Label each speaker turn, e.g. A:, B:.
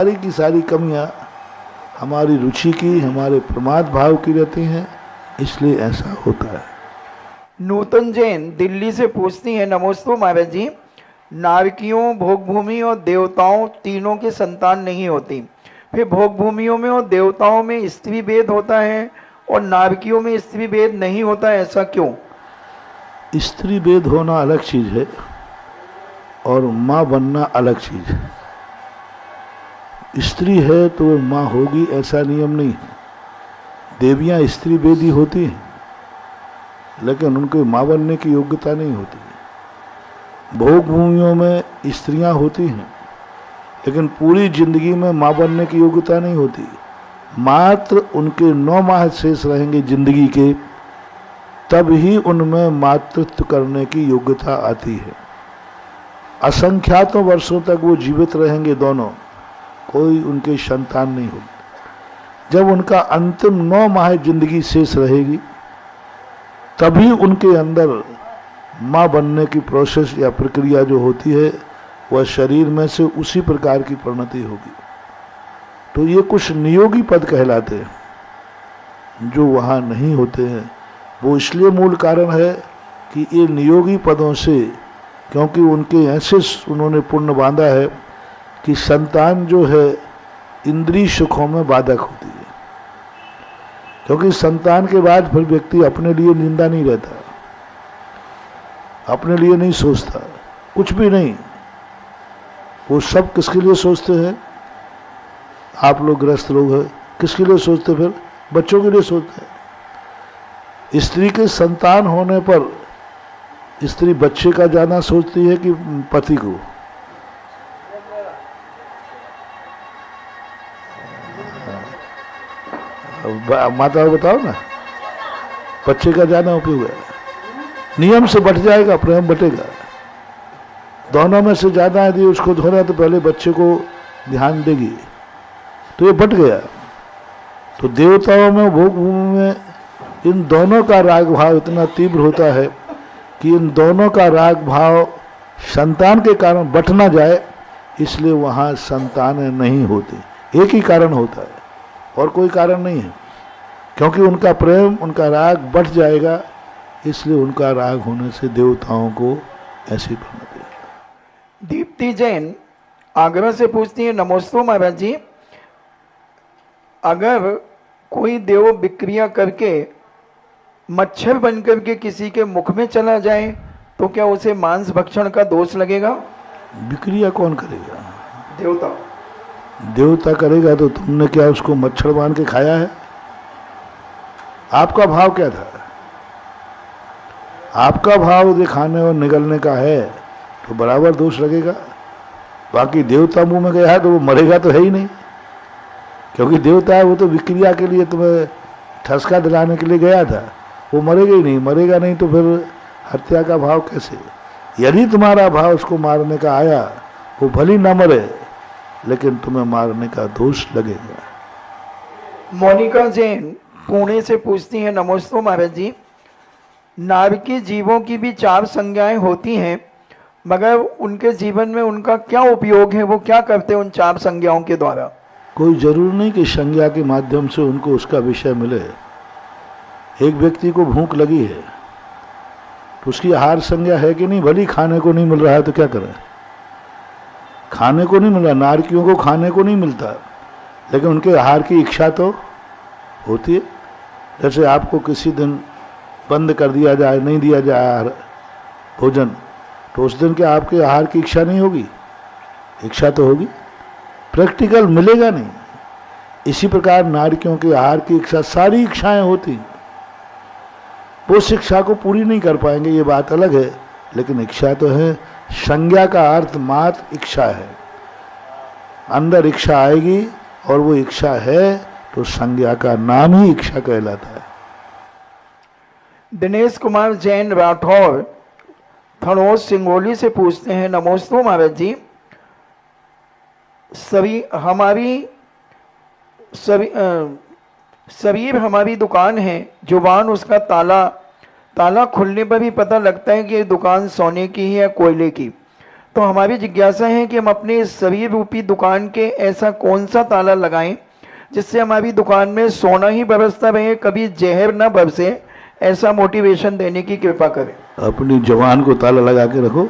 A: सारी की सारी कमियां हमारी रुचि की, हमारे प्रमाद भाव की रहती हैं, इसलिए ऐसा होता है।
B: नूतन जैन दिल्ली से पूछती हैं, नमोस्तु महाराज जी, नारकियों, भोग भूमि और देवताओं तीनों की संतान नहीं होती, फिर भोग भूमियों में और देवताओं में स्त्री भेद होता है और नारकियों में स्त्री भेद नहीं होता, ऐसा क्यों?
A: स्त्री भेद होना अलग चीज है और माँ बनना अलग चीज है। स्त्री है तो वो माँ होगी ऐसा नियम नहीं है। देवियां स्त्री भेदी होती हैं लेकिन उनके माँ बनने की योग्यता नहीं होती है। भोग भूमियों में स्त्रियां होती हैं लेकिन पूरी जिंदगी में माँ बनने की योग्यता नहीं होती। मात्र उनके 9 माह शेष रहेंगे जिंदगी के, तब ही उनमें मातृत्व करने की योग्यता आती है। असंख्यातों वर्षों तक वो जीवित रहेंगे दोनों, कोई उनके संतान नहीं होगी। जब उनका अंतिम 9 माह जिंदगी शेष रहेगी तभी उनके अंदर माँ बनने की प्रोसेस या प्रक्रिया जो होती है वह शरीर में से उसी प्रकार की परिणति होगी। तो ये कुछ नियोगी पद कहलाते हैं जो वहाँ नहीं होते हैं। वो इसलिए मूल कारण है कि ये नियोगी पदों से, क्योंकि उनके ऐसे उन्होंने पुण्य बांधा है कि संतान जो है इंद्रिय सुखों में बाधक होती है। क्योंकि संतान के बाद फिर व्यक्ति अपने लिए निंदा नहीं रहता, अपने लिए नहीं सोचता, कुछ भी नहीं। वो सब किसके लिए सोचते हैं? आप लोग गृहस्थ लोग हैं, किसके लिए सोचते? फिर बच्चों के लिए सोचते हैं। स्त्री के संतान होने पर स्त्री बच्चे का जाना सोचती है कि पति को? माता बताओ ना, बच्चे का जाना उपयोग है। नियम से बट जाएगा, प्रेम बटेगा। दोनों में से ज्यादा यदि उसको धोना तो पहले बच्चे को ध्यान देगी, तो ये बट गया। तो देवताओं में, भोग भूमि में इन दोनों का राग भाव इतना तीव्र होता है कि इन दोनों का राग भाव संतान के कारण बट ना जाए, इसलिए वहाँ संतानें नहीं होती। एक ही कारण होता है और कोई कारण नहीं है, क्योंकि उनका प्रेम, उनका राग बढ़ जाएगा, इसलिए उनका राग होने से देवताओं को ऐसी परिणति है।
B: दीप्ति जैन आगरा से पूछती है, नमोस्तु महाराज जी, अगर कोई देव विक्रिया करके मच्छर बनकर के किसी के मुख में चला जाए तो क्या उसे मांस भक्षण का दोष लगेगा?
A: विक्रिया कौन करेगा?
B: देवता।
A: देवता करेगा तो तुमने क्या उसको मच्छर बांध के खाया है? आपका भाव क्या था? आपका भाव यदि खाने और निगलने का है तो बराबर दोष लगेगा। बाकी देवता मुंह में गया है तो वो मरेगा तो है ही नहीं, क्योंकि देवता है वो तो विक्रिया के लिए तुम्हें ठसका दिलाने के लिए गया था, वो मरेगा ही नहीं। मरेगा नहीं तो फिर हत्या का भाव कैसे? यदि तुम्हारा भाव उसको मारने का आया, वो भली न मरे लेकिन तुम्हें मारने का दोष लगेगा।
B: मोनिका जैन पुणे से पूछती है, नमोस्तु महाराज जी, नारकी जीवों की भी 4 संज्ञाएं होती हैं, मगर उनके जीवन में उनका क्या उपयोग है? वो क्या करते हैं उन 4 संज्ञाओं के द्वारा?
A: कोई जरूर नहीं कि संज्ञा के माध्यम से उनको उसका विषय मिले। एक व्यक्ति को भूख लगी है तो उसकी आहार संज्ञा है कि नहीं? भली खाने को नहीं मिल रहा है तो क्या करें? खाने को नहीं मिल रहा, नारकियों को खाने को नहीं मिलता, लेकिन उनके आहार की इच्छा तो होती है। जैसे आपको किसी दिन बंद कर दिया जाए, नहीं दिया जाए आहार भोजन, तो उस दिन क्या आपके आहार की इच्छा नहीं होगी? इच्छा तो होगी, प्रैक्टिकल मिलेगा नहीं। इसी प्रकार नारकियों के आहार की इच्छा, सारी इच्छाएं होती, वो शिक्षा को पूरी नहीं कर पाएंगे, ये बात अलग है, लेकिन इच्छा तो है। संज्ञा का अर्थ मात्र इच्छा है। अंदर इच्छा आएगी और वो इच्छा है तो संज्ञा का नाम ही इच्छा कहलाता है।
B: दिनेश कुमार जैन राठौर थनोज सिंगोली से पूछते हैं, नमोस्तु महाराज जी, शरीर हमारी दुकान है, जुबान उसका ताला खुलने पर भी पता लगता है कि ये दुकान सोने की है या कोयले की। तो हमारी जिज्ञासा है कि हम अपने इस शरीर रूपी दुकान के ऐसा कौन सा ताला लगाएं जिससे हमारी दुकान में सोना ही बरसता रहे, कभी जहर न बरसे। ऐसा मोटिवेशन देने की कृपा करें।
A: अपनी जवान को ताला लगा के रखो।